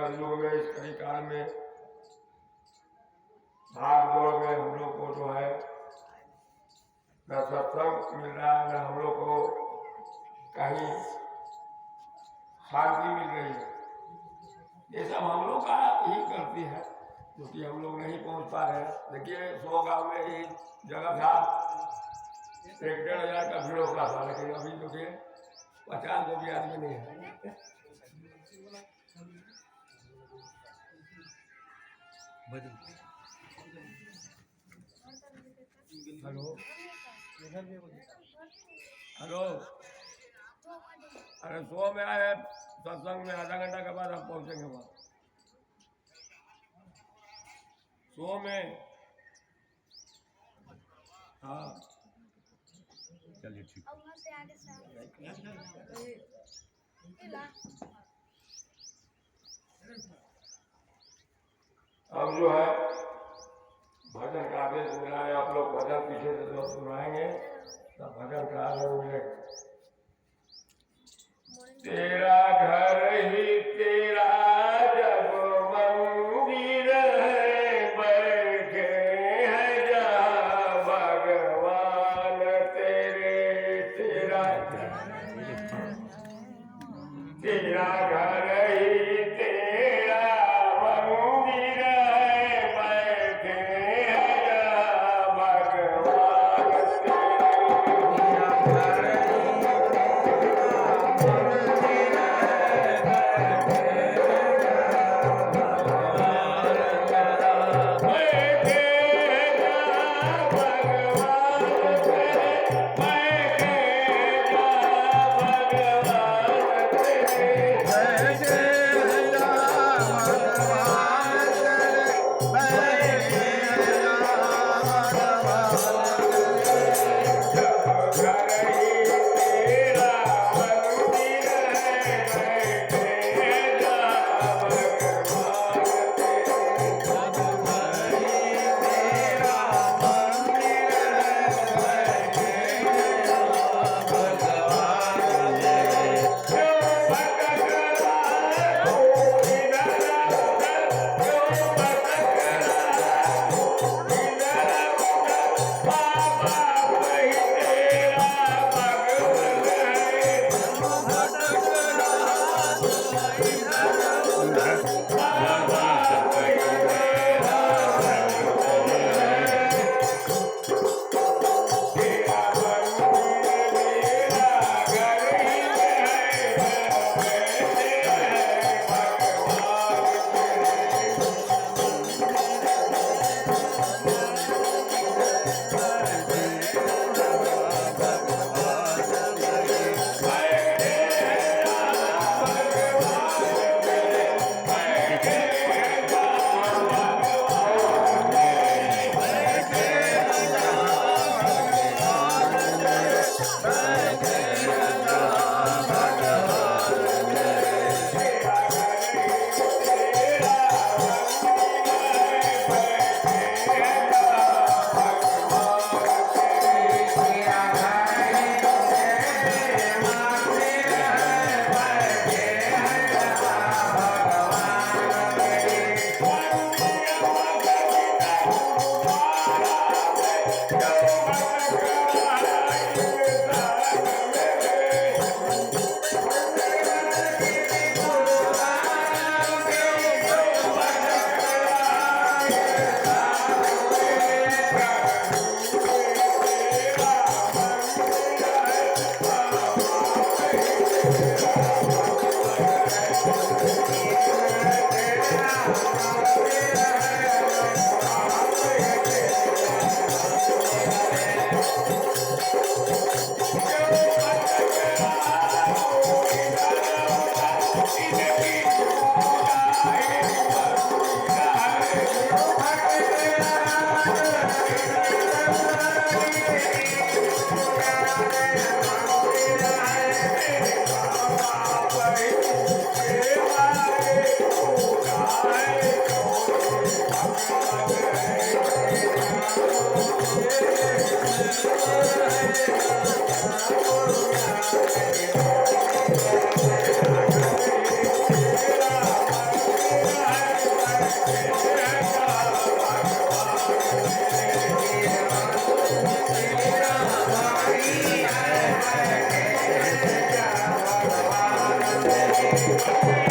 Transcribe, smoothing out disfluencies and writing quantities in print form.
कलयुग में, इस कलिकाल में भाग दौड़ में हम लोग को जो है न सत्संग मिल रहा है, न हम लोग को कहीं शांति मिल रही है। ये सब हम लोग का ही गलती है, क्योंकि हम लोग नहीं पहुंच पा रहे हैं। देखिए 100 गाँव में ही जगह था, 1-1.5 का भीड़ होता था, लेकिन अभी देखिए 50 को भी आदमी नहीं है। हेलो हेलो, अरे 100 में आए सत्संग में, आधा घंटा के बाद हम पहुंचेंगे वहाँ 100 में। हाँ चलिए ठीक। अब जो है भजन का आदेश मिला है, आप लोग भजन पीछे से जब सुनाएंगे तब भजन का आदेश मिलेगा। तेरा घर ही तेरा जब मंदिर है, बैठे हैं जहाँ भगवान तेरे। तेरा तेरा घर ही तेरा मंदिर है, बैठे हैं जहाँ भगवान तेरे। रे